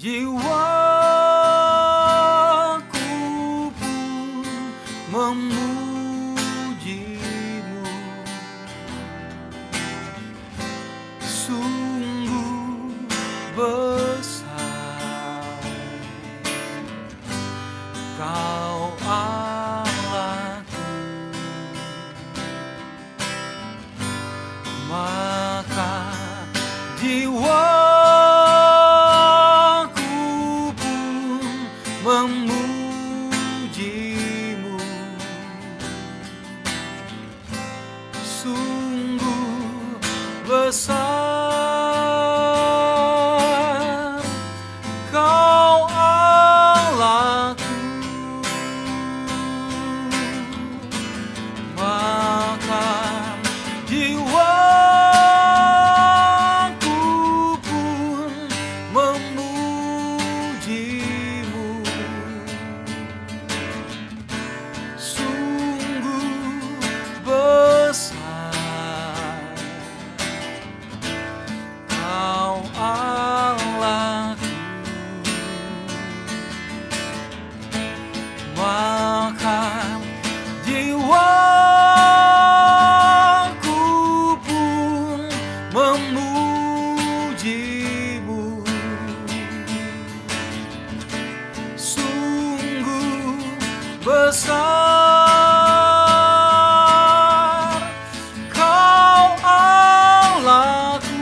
Jiwaku pun memujimu, sungguh besar Kau Allahku, maka jiwaku pun memujimu, sungguh besar Kau Allahku, maka jiwaku pun memujimu, sungguh besar Kau Allahku, maka jiwaku pun memujimu, sungguh besar Kau Allahku,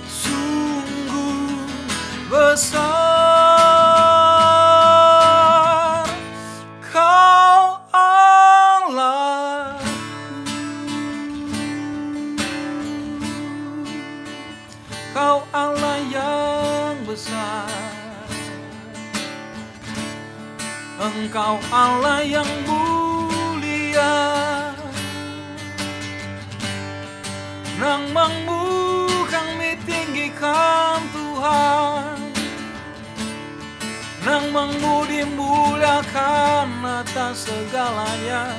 sungguh besar Kau Allahku, Kau Allah yang besar, Engkau Allah yang mulia, namamu kami tinggikan Tuhan, namamu dimuliakan atas segalanya,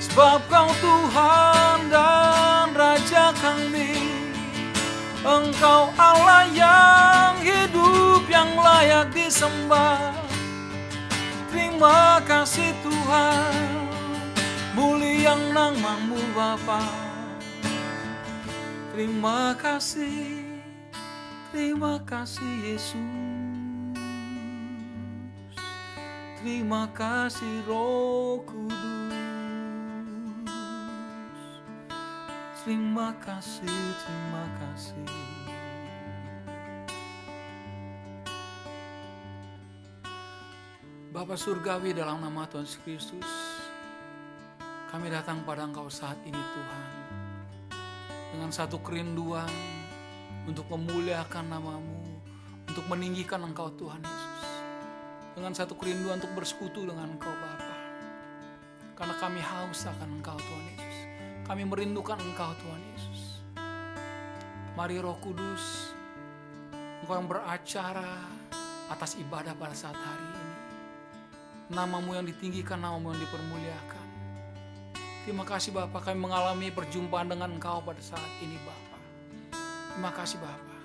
sebab Kau Tuhan dan Raja kami, Engkau Allah yang hidup, yang layak disembah. Terima kasih Tuhan, mulia namamu Bapa. Terima kasih Yesus. Terima kasih Roh Kudus. Terima kasih. Bapa Surgawi, dalam nama Tuhan Yesus Kristus, kami datang pada Engkau saat ini Tuhan, dengan satu kerinduan untuk memuliakan namamu, untuk meninggikan Engkau Tuhan Yesus, dengan satu kerinduan untuk bersekutu dengan Engkau Bapa, karena kami haus akan Engkau Tuhan Yesus, kami merindukan Engkau Tuhan Yesus. Mari Roh Kudus, Engkau yang beracara atas ibadah pada saat hari ini. Namamu yang ditinggikan, namamu yang dipermuliakan. Terima kasih Bapa, kami mengalami perjumpaan dengan Engkau pada saat ini Bapa. Terima kasih Bapa.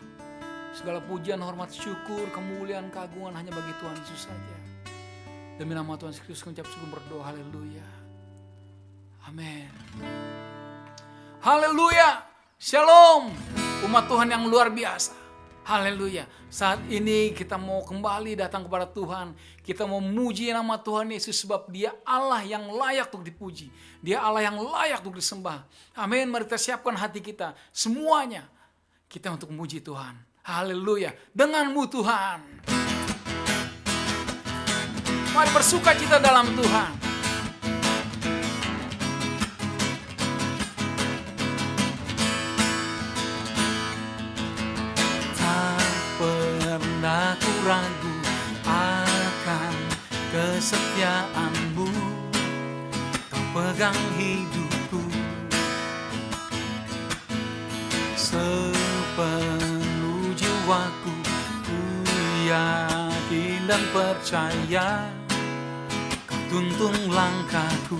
Segala pujian, hormat, syukur, kemuliaan, keagungan hanya bagi Tuhan Yesus saja. Demi nama Tuhan Yesus Kristus mengucap syukur berdoa, haleluya. Amin. Haleluya. Shalom. Umat Tuhan yang luar biasa. Haleluya. Saat ini kita mau kembali datang kepada Tuhan. Kita mau memuji nama Tuhan Yesus sebab Dia Allah yang layak untuk dipuji. Dia Allah yang layak untuk disembah. Amin. Mari kita siapkan hati kita semuanya. Kita untuk memuji Tuhan. Haleluya. Denganmu Tuhan. Mari bersuka cita dalam Tuhan. Aku ragu akan kesetiaanmu, Kau pegang hidupku sepenuh jiwaku. Ku yakin dan percaya Kau tuntun langkahku.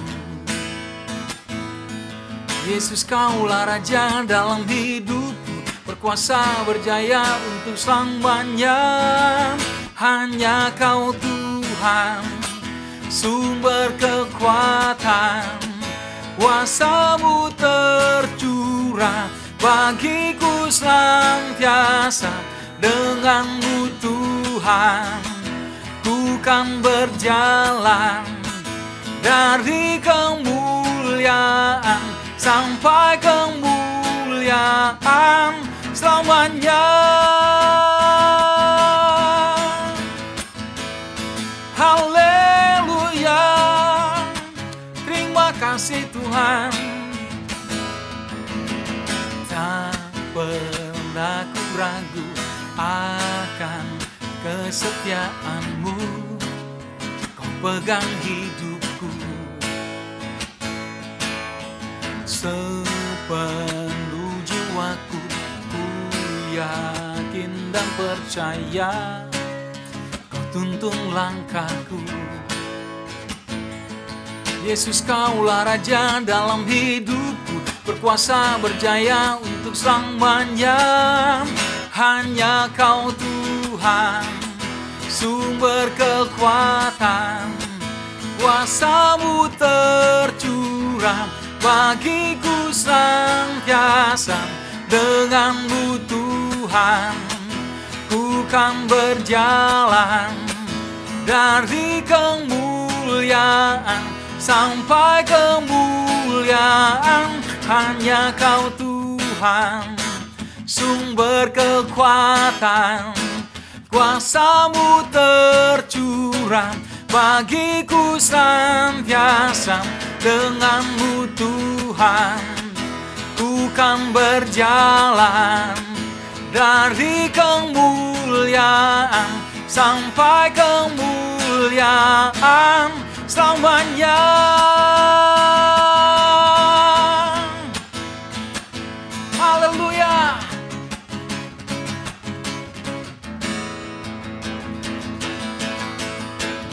Yesus, Kaulah Raja dalam hidupku, berkuasa berjaya untuk selamanya. Hanya Kau Tuhan, sumber kekuatan, kuasa-Mu tercurah bagiku senantiasa. Dengan-Mu Tuhan, ku kan berjalan dari kemuliaan sampai kemuliaan selamanya. Haleluya, terima kasih Tuhan. Tak pernah ku ragu akan kesetiaan-Mu, Kau pegang hidupku. Sepenuh jiwaku ku yakin dan percaya, Kau tuntun langkahku. Yesus, Kaulah Raja dalam hidupku, berkuasa berjaya untuk selamanya. Hanya Kau Tuhan, sumber kekuatan, kuasa-Mu tercurah bagiku senantiasa. Dengan-Mu Tuhan, ku kan berjalan dari kemuliaan sampai kemuliaan. Hanya Kau Tuhan, sumber kekuatan, kuasa-Mu tercurah bagiku senantiasa. Dengan-Mu Tuhan, ku kan berjalan dari kemuliaan sampai kemuliaan selamanya. Haleluya.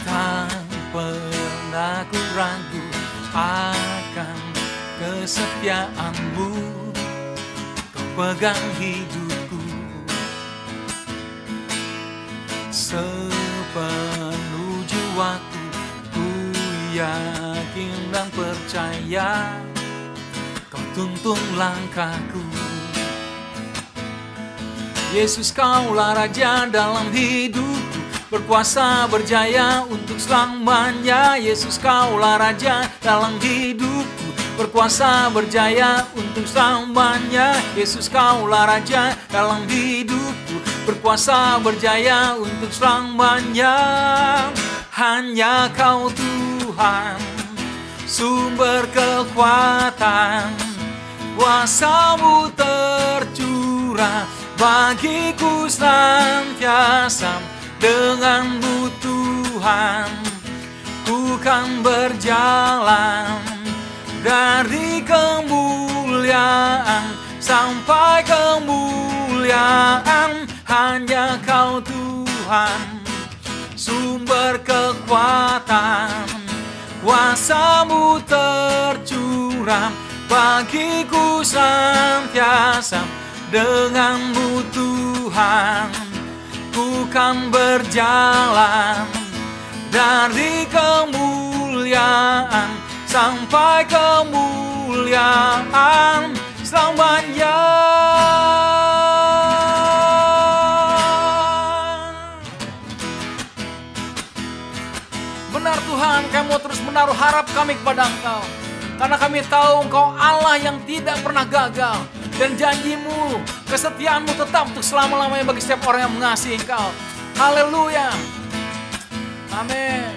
Tak pernah ku ragu akan kesetiaan-Mu, Kau pegang hidupku. Sepenuh jiwaku ku yakin dan percaya, Kau tuntun langkahku. Yesus, Kaulah Raja dalam hidupku, berkuasa berjaya untuk selamanya. Yesus, Kaulah Raja dalam hidupku, berkuasa berjaya untuk selamanya. Yesus, Kaulah Raja dalam hidupku, berkuasa berjaya untuk selamanya. Hanya Kau Tuhan, sumber kekuatan, kuasa-Mu tercurah bagiku senantiasa. Dengan-Mu Tuhan, ku kan berjalan dari kemuliaan sampai kemuliaan. Hanya Kau Tuhan, sumber kekuatan, kuasa-Mu tercurah bagiku senantiasa. Dengan-Mu Tuhan, ku kan berjalan dari kemuliaan sampai kemuliaan selamanya. Benar Tuhan, Kami mau terus menaruh harap kami kepada Engkau, karena kami tahu Engkau Allah yang tidak pernah gagal. Dan janji-Mu, kesetiaan-Mu tetap untuk selama-lamanya bagi setiap orang yang mengasihi Engkau. Haleluya. Amin.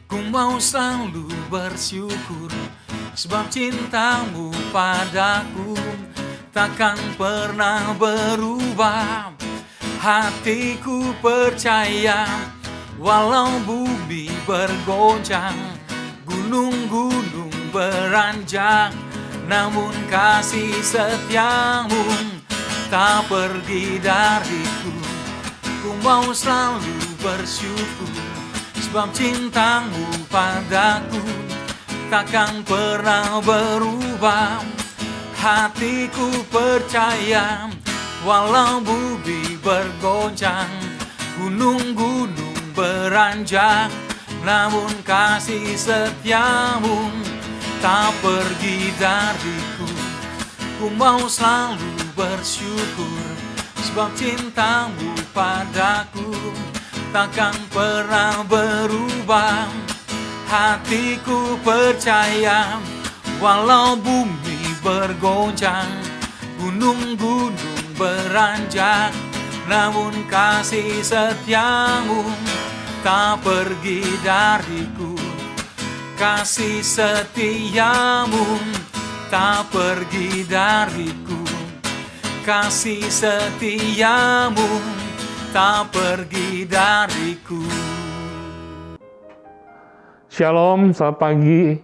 Ku mau selalu bersyukur, sebab cinta-Mu padaku takkan pernah berubah. Hatiku percaya, walau bumi bergoncang, gunung-gunung beranjak, namun kasih setia-Mu tak pergi dariku. Ku mau selalu bersyukur, sebab cintamu padaku takkan pernah berubah. Hatiku percaya, walau bumi bergoncang, gunung-gunung beranjak, namun kasih setiamu tak pergi dariku. Ku mau selalu bersyukur, sebab cintamu padaku takkan pernah berubah. Hatiku percaya, walau bumi bergoncang, gunung-gunung beranjak, namun kasih setiamu tak pergi dariku. Kasih setiamu tak pergi dariku. Kasih setiamu tak pergi dariku. Shalom, selamat pagi.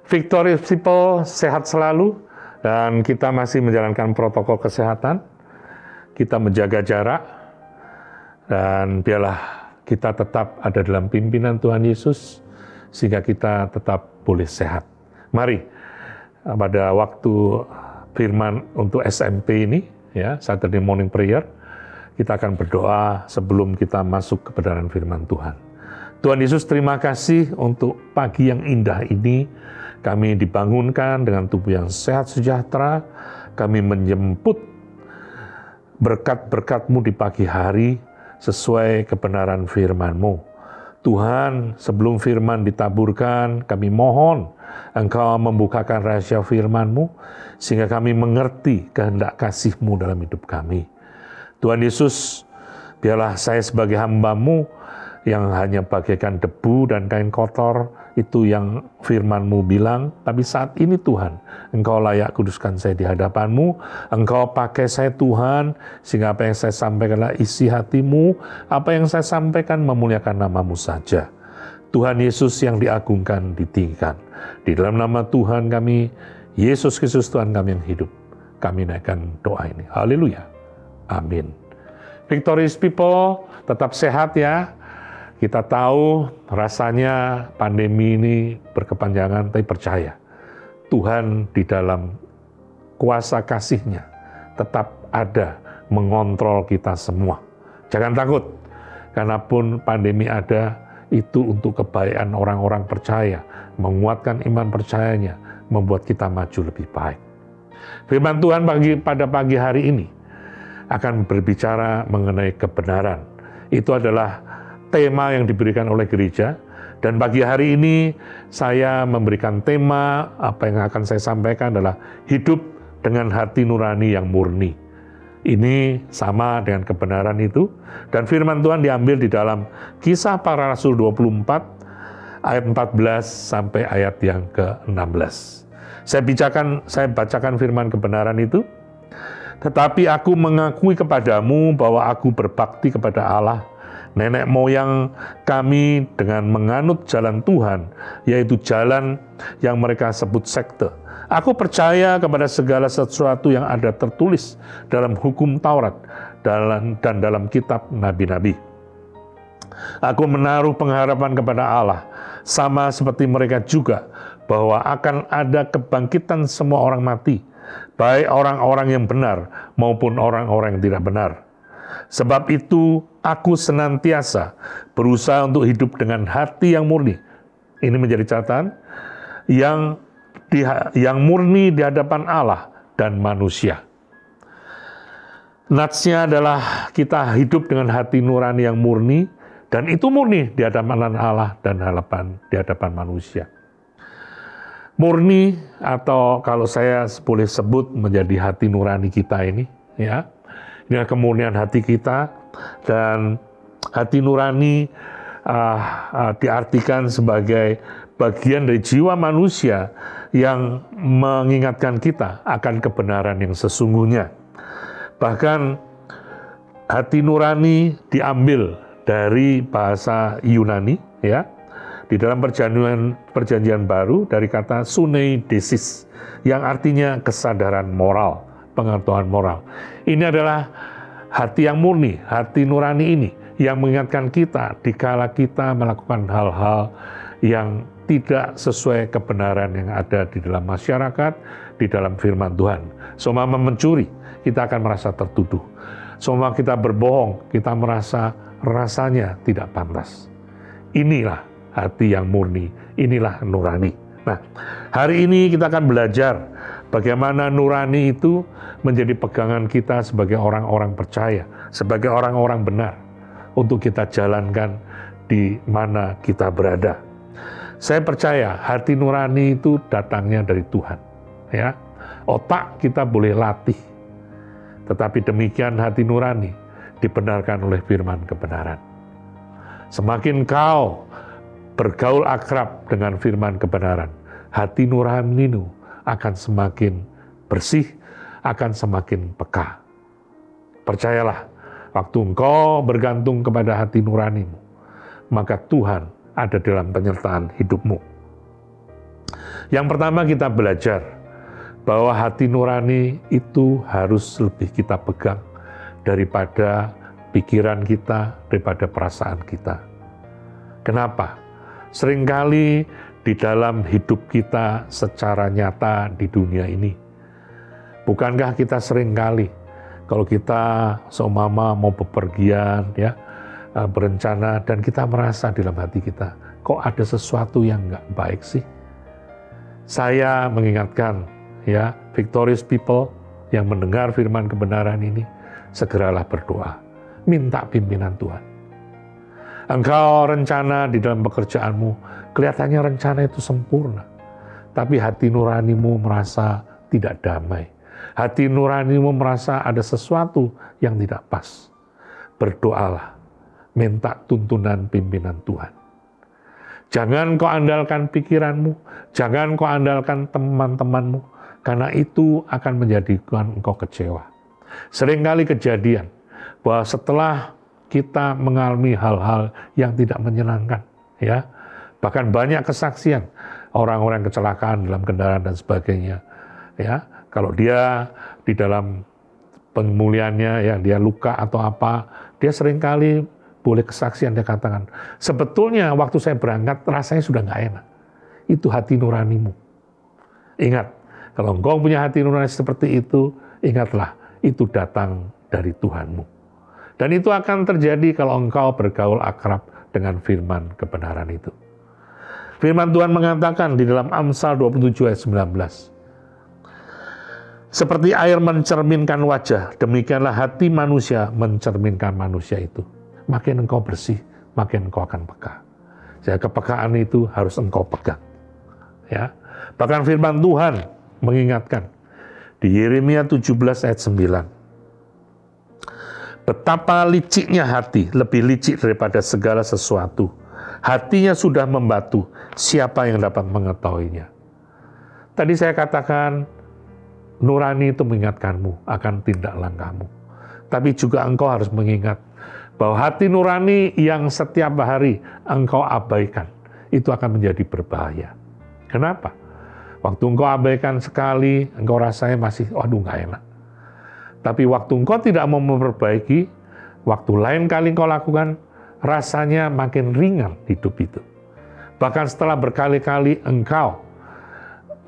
Victorious People, sehat selalu. Dan kita masih menjalankan protokol kesehatan. Kita menjaga jarak. Dan biarlah kita tetap ada dalam pimpinan Tuhan Yesus, sehingga kita tetap boleh sehat. Mari, pada waktu firman untuk SMP ini, ya, Saturday Morning Prayer, kita akan berdoa sebelum kita masuk kebenaran firman Tuhan. Tuhan Yesus, terima kasih untuk pagi yang indah ini. Kami dibangunkan dengan tubuh yang sehat sejahtera. Kami menjemput berkat-berkat-Mu di pagi hari sesuai kebenaran firman-Mu. Tuhan, sebelum firman ditaburkan, kami mohon Engkau membukakan rahasia firman-Mu, sehingga kami mengerti kehendak kasih-Mu dalam hidup kami. Tuhan Yesus, biarlah saya sebagai hamba-Mu yang hanya bagaikan debu dan kain kotor, itu yang firman-Mu bilang. Tapi saat ini Tuhan, Engkau layak kuduskan saya di hadapan-Mu. Engkau pakai saya Tuhan, sehingga apa yang saya sampaikan adalah isi hati-Mu. Apa yang saya sampaikan memuliakan nama-Mu saja. Tuhan Yesus yang diagungkan, ditinggikan. Di dalam nama Tuhan kami, Yesus Kristus Tuhan kami yang hidup, kami naikkan doa ini. Haleluya. Amin. Victorious People, tetap sehat ya. Kita tahu rasanya pandemi ini berkepanjangan, tapi percaya Tuhan di dalam kuasa kasih-Nya tetap ada mengontrol kita semua. Jangan takut, karena pun pandemi ada, itu untuk kebaikan orang-orang percaya, menguatkan iman percayanya, membuat kita maju lebih baik. Firman Tuhan pada pagi hari ini akan berbicara mengenai kebenaran. Itu adalah tema yang diberikan oleh gereja, dan pagi hari ini saya memberikan tema, apa yang akan saya sampaikan adalah hidup dengan hati nurani yang murni. Ini sama dengan kebenaran itu, dan firman Tuhan diambil di dalam Kisah Para Rasul 24, ayat 14 sampai ayat yang ke-16. Saya bacakan firman kebenaran itu. Tetapi aku mengakui kepadamu bahwa aku berbakti kepada Allah, nenek moyang kami dengan menganut jalan Tuhan, yaitu jalan yang mereka sebut sekte. Aku percaya kepada segala sesuatu yang ada tertulis dalam hukum Taurat dan dalam kitab nabi-nabi. Aku menaruh pengharapan kepada Allah, sama seperti mereka juga, bahwa akan ada kebangkitan semua orang mati, baik orang-orang yang benar maupun orang-orang yang tidak benar. Sebab itu, aku senantiasa berusaha untuk hidup dengan hati yang murni. Ini menjadi catatan, yang murni di hadapan Allah dan manusia. Natsnya adalah kita hidup dengan hati nurani yang murni, dan itu murni di hadapan Allah dan di hadapan manusia. Murni, atau kalau saya boleh sebut menjadi hati nurani kita ini, ya. Ini kemurnian hati kita, dan hati nurani diartikan sebagai bagian dari jiwa manusia yang mengingatkan kita akan kebenaran yang sesungguhnya. Bahkan hati nurani diambil dari bahasa Yunani, ya, di dalam perjanjian baru dari kata suneidesis, yang artinya kesadaran moral, pengetahuan moral. Ini adalah hati yang murni, hati nurani ini yang mengingatkan kita dikala kita melakukan hal-hal yang tidak sesuai kebenaran yang ada di dalam masyarakat, di dalam firman Tuhan. Seumpama mencuri, kita akan merasa tertuduh. Seumpama kita berbohong, kita merasa rasanya tidak pantas. Inilah hati yang murni, inilah nurani. Nah, hari ini kita akan belajar bagaimana nurani itu menjadi pegangan kita sebagai orang-orang percaya, sebagai orang-orang benar, untuk kita jalankan di mana kita berada. Saya percaya hati nurani itu datangnya dari Tuhan. Ya, otak kita boleh latih, tetapi demikian hati nurani dibenarkan oleh firman kebenaran. Semakin kau bergaul akrab dengan firman kebenaran, hati nuranimu akan semakin bersih, akan semakin peka. Percayalah, waktu engkau bergantung kepada hati nuranimu, maka Tuhan ada dalam penyertaan hidupmu. Yang pertama kita belajar bahwa hati nurani itu harus lebih kita pegang daripada pikiran kita, daripada perasaan kita. Kenapa? Seringkali di dalam hidup kita secara nyata di dunia ini, bukankah kita seringkali kalau kita seumpama mau bepergian, ya, berencana, dan kita merasa dalam hati kita, kok ada sesuatu yang nggak baik sih? Saya mengingatkan, ya, victorious people yang mendengar firman kebenaran ini, segeralah berdoa, minta pimpinan Tuhan. Engkau rencana di dalam pekerjaanmu, kelihatannya rencana itu sempurna, tapi hati nuranimu merasa tidak damai. Hati nuranimu merasa ada sesuatu yang tidak pas. Berdoalah, minta tuntunan pimpinan Tuhan. Jangan kau andalkan pikiranmu, jangan kau andalkan teman-temanmu, karena itu akan menjadikan engkau kecewa. Seringkali kejadian bahwa setelah kita mengalami hal-hal yang tidak menyenangkan, ya, bahkan banyak kesaksian orang-orang kecelakaan dalam kendaraan dan sebagainya, ya, kalau dia di dalam pemulihannya yang dia luka atau apa, dia seringkali boleh kesaksian, dia katakan, sebetulnya waktu saya berangkat rasanya sudah nggak enak. Itu hati nuranimu. Ingat, kalau engkau punya hati nurani seperti itu, ingatlah, itu datang dari Tuhanmu. Dan itu akan terjadi kalau engkau bergaul akrab dengan firman kebenaran itu. Firman Tuhan mengatakan di dalam Amsal 27 ayat 19, seperti air mencerminkan wajah, demikianlah hati manusia mencerminkan manusia itu. Makin engkau bersih, makin engkau akan peka. Jadi kepekaan itu harus engkau pegang. Ya. Bahkan firman Tuhan mengingatkan di Yeremia 17 ayat 9. Betapa liciknya hati, lebih licik daripada segala sesuatu. Hatinya sudah membatu, siapa yang dapat mengetahuinya? Tadi saya katakan, nurani itu mengingatkanmu akan tindak langkahmu. Tapi juga engkau harus mengingat bahwa hati nurani yang setiap hari engkau abaikan, itu akan menjadi berbahaya. Kenapa? Waktu engkau abaikan sekali, engkau rasanya masih, waduh nggak enak. Tapi waktu engkau tidak mau memperbaiki, waktu lain kali engkau lakukan, rasanya makin ringan hidup itu. Bahkan setelah berkali-kali engkau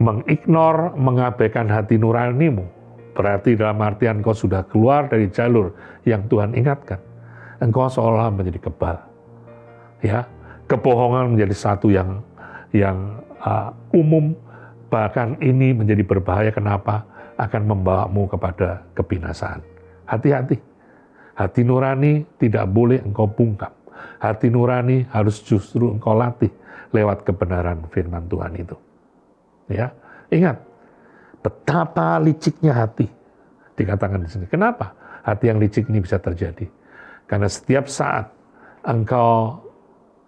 mengignore, mengabaikan hati nuranimu, berarti dalam artian engkau sudah keluar dari jalur yang Tuhan ingatkan. Engkau seolah menjadi kebal. Ya, kebohongan menjadi satu yang umum, bahkan ini menjadi berbahaya. Kenapa? Akan membawamu kepada kebinasaan. Hati-hati. Hati nurani tidak boleh engkau bungkam. Hati nurani harus justru engkau latih lewat kebenaran firman Tuhan itu. Ya, ingat betapa liciknya hati dikatakan di sini. Kenapa hati yang licik ini bisa terjadi? Karena setiap saat engkau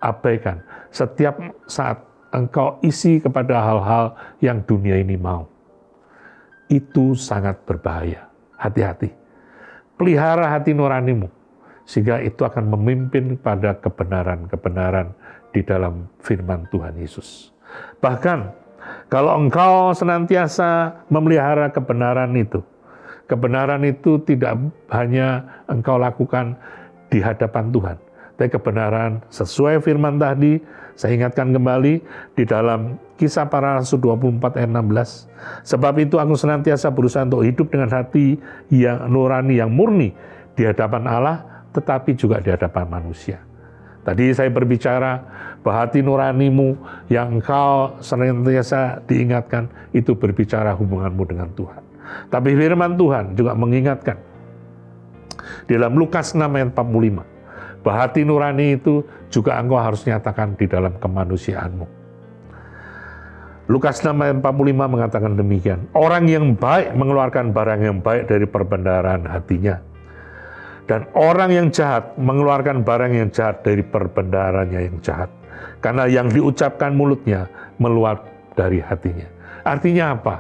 abaikan, setiap saat engkau isi kepada hal-hal yang dunia ini mau. Itu sangat berbahaya. Hati-hati. Pelihara hati nuranimu, sehingga itu akan memimpin pada kebenaran-kebenaran di dalam firman Tuhan Yesus. Bahkan, kalau engkau senantiasa memelihara kebenaran itu tidak hanya engkau lakukan di hadapan Tuhan, Tapi kebenaran sesuai firman tadi, saya ingatkan kembali di dalam Kisah Para Rasul 24 ayat 16. Sebab itu aku senantiasa berusaha untuk hidup dengan hati yang nurani, yang murni di hadapan Allah, tetapi juga di hadapan manusia. Tadi saya berbicara bahwa hati nuranimu yang engkau senantiasa diingatkan, itu berbicara hubunganmu dengan Tuhan. Tapi firman Tuhan juga mengingatkan di dalam Lukas 6 ayat 45, bahwa hati nurani itu juga engkau harus nyatakan di dalam kemanusiaanmu. Lukas 6 ayat 45 mengatakan demikian, orang yang baik mengeluarkan barang yang baik dari perbendaharaan hatinya, dan orang yang jahat mengeluarkan barang yang jahat dari perbendaharannya yang jahat, karena yang diucapkan mulutnya meluap dari hatinya. Artinya apa?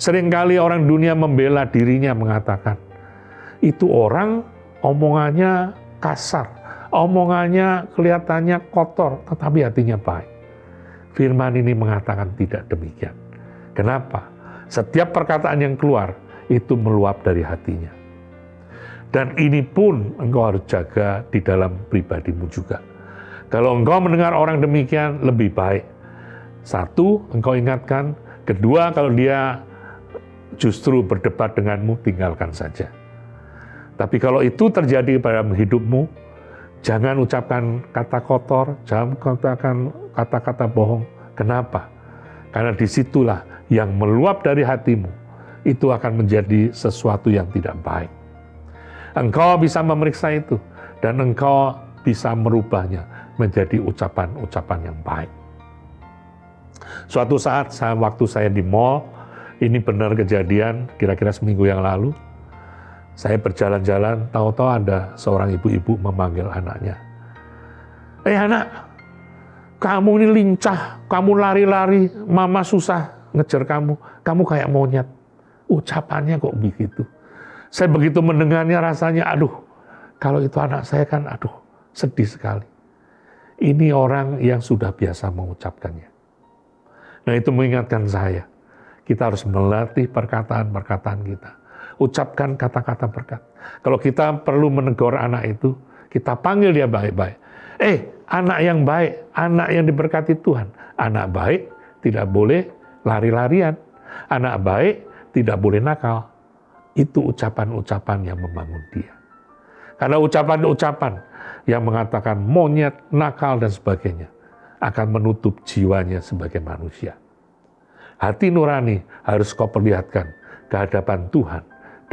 Seringkali orang dunia membela dirinya mengatakan, itu orang omongannya kasar, omongannya kelihatannya kotor, tetapi hatinya baik. Firman ini mengatakan tidak demikian. Kenapa? Setiap perkataan yang keluar, itu meluap dari hatinya. Dan ini pun engkau harus jaga di dalam pribadimu juga. Kalau engkau mendengar orang demikian, lebih baik. Satu, engkau ingatkan. Kedua, kalau dia justru berdebat denganmu, tinggalkan saja. Tapi kalau itu terjadi pada hidupmu, jangan ucapkan kata kotor, jangan katakan kata-kata bohong. Kenapa? Karena disitulah yang meluap dari hatimu, itu akan menjadi sesuatu yang tidak baik. Engkau bisa memeriksa itu, dan engkau bisa merubahnya menjadi ucapan-ucapan yang baik. Suatu saat, waktu saya di mall, ini benar kejadian, kira-kira seminggu yang lalu, saya berjalan-jalan, tahu-tahu ada seorang ibu-ibu memanggil anaknya. Anak, kamu ini lincah, kamu lari-lari, mama susah ngejar kamu kayak monyet. Ucapannya kok begitu. Saya begitu mendengarnya rasanya, aduh, kalau itu anak saya kan, aduh, sedih sekali. Ini orang yang sudah biasa mengucapkannya. Nah, itu mengingatkan saya, kita harus melatih perkataan-perkataan kita. Ucapkan kata-kata berkat. Kalau kita perlu menegur anak itu, kita panggil dia baik-baik. Anak yang baik, anak yang diberkati Tuhan. Anak baik tidak boleh lari-larian. Anak baik tidak boleh nakal. Itu ucapan-ucapan yang membangun dia. Karena ucapan-ucapan yang mengatakan monyet, nakal, dan sebagainya akan menutup jiwanya sebagai manusia. Hati nurani harus kau perlihatkan ke hadapan Tuhan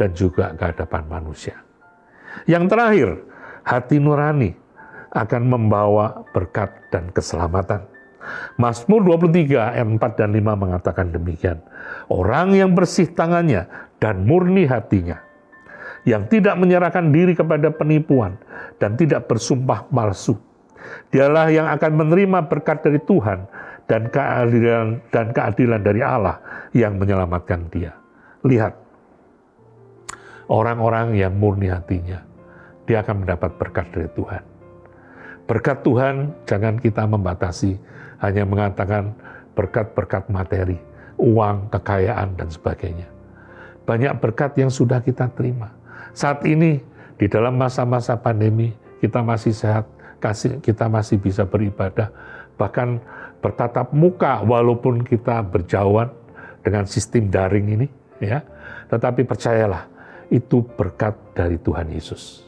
dan juga ke hadapan manusia. Yang terakhir, hati nurani akan membawa berkat dan keselamatan. Mazmur 23 ayat 4 dan 5 mengatakan demikian. Orang yang bersih tangannya dan murni hatinya, yang tidak menyerahkan diri kepada penipuan dan tidak bersumpah palsu, dialah yang akan menerima berkat dari Tuhan dan keadilan dari Allah yang menyelamatkan dia. Lihat, orang-orang yang murni hatinya, dia akan mendapat berkat dari Tuhan. Berkat Tuhan jangan kita membatasi, hanya mengatakan berkat-berkat materi, uang, kekayaan, dan sebagainya. Banyak berkat yang sudah kita terima. Saat ini, di dalam masa-masa pandemi, kita masih sehat, kita masih bisa beribadah, bahkan bertatap muka walaupun kita berjauhan dengan sistem daring ini, ya. Tetapi percayalah, itu berkat dari Tuhan Yesus.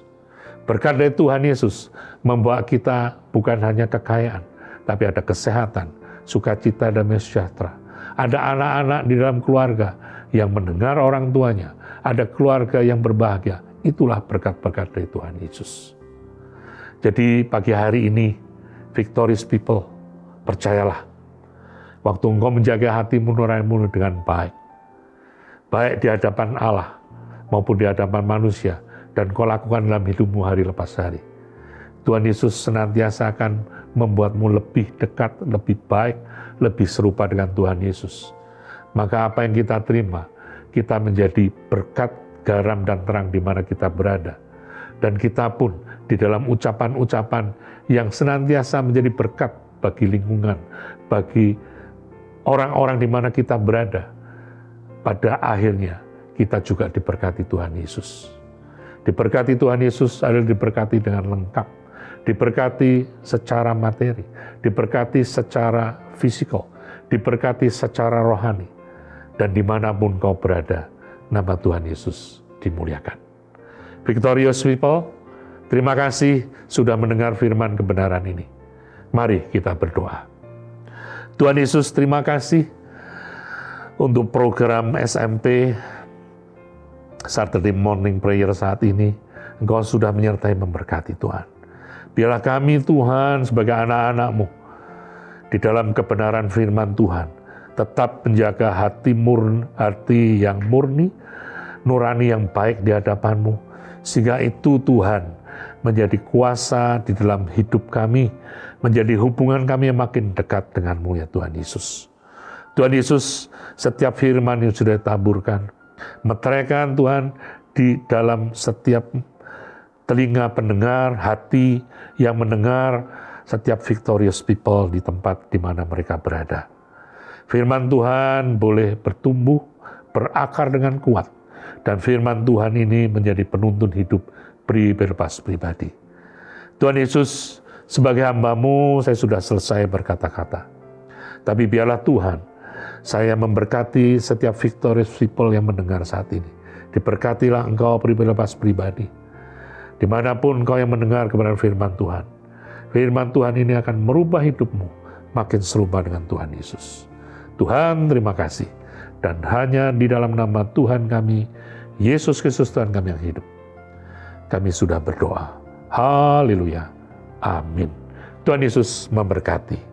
Berkat dari Tuhan Yesus membawa kita bukan hanya kekayaan, tapi ada kesehatan, sukacita, dan sejahtera. Ada anak-anak di dalam keluarga yang mendengar orang tuanya, ada keluarga yang berbahagia. Itulah berkat-berkat dari Tuhan Yesus. Jadi pagi hari ini, victorious people, percayalah, waktu engkau menjaga hatimu nuranimu dengan baik di hadapan Allah maupun di hadapan manusia, dan kau lakukan dalam hidupmu hari lepas hari, Tuhan Yesus senantiasa akan membuatmu lebih dekat, lebih baik, lebih serupa dengan Tuhan Yesus. Maka apa yang kita terima, kita menjadi berkat, garam, dan terang di mana kita berada. Dan kita pun di dalam ucapan-ucapan yang senantiasa menjadi berkat bagi lingkungan, bagi orang-orang di mana kita berada. Pada akhirnya, kita juga diberkati Tuhan Yesus. Diberkati Tuhan Yesus adalah diberkati dengan lengkap, diberkati secara materi, diberkati secara fisikal, diberkati secara rohani, dan dimanapun kau berada, nama Tuhan Yesus dimuliakan. Victorious people, terima kasih sudah mendengar firman kebenaran ini. Mari kita berdoa. Tuhan Yesus, terima kasih untuk program SMP Saturday Morning Prayer saat ini. Engkau sudah menyertai memberkati Tuhan. Biarlah kami Tuhan sebagai anak-anak-Mu di dalam kebenaran firman Tuhan tetap menjaga hati yang murni, nurani yang baik di hadapan-Mu, sehingga itu Tuhan menjadi kuasa di dalam hidup kami, menjadi hubungan kami yang makin dekat dengan-Mu ya Tuhan Yesus. Tuhan Yesus, setiap firman yang sudah ditaburkan, meteraikan Tuhan di dalam setiap telinga pendengar, hati yang mendengar, setiap victorious people di tempat di mana mereka berada. Firman Tuhan boleh bertumbuh, berakar dengan kuat, dan firman Tuhan ini menjadi penuntun hidup bebas pribadi. Tuhan Yesus, sebagai hamba-Mu, saya sudah selesai berkata-kata. Tapi biarlah Tuhan, saya memberkati setiap victorious people yang mendengar saat ini. Diberkatilah Engkau bebas pribadi. Dimanapun Engkau yang mendengar kebenaran firman Tuhan, firman Tuhan ini akan merubah hidupmu makin serupa dengan Tuhan Yesus. Tuhan, terima kasih. Dan hanya di dalam nama Tuhan kami, Yesus Kristus Tuhan kami yang hidup, kami sudah berdoa. Haleluya. Amin. Tuhan Yesus memberkati.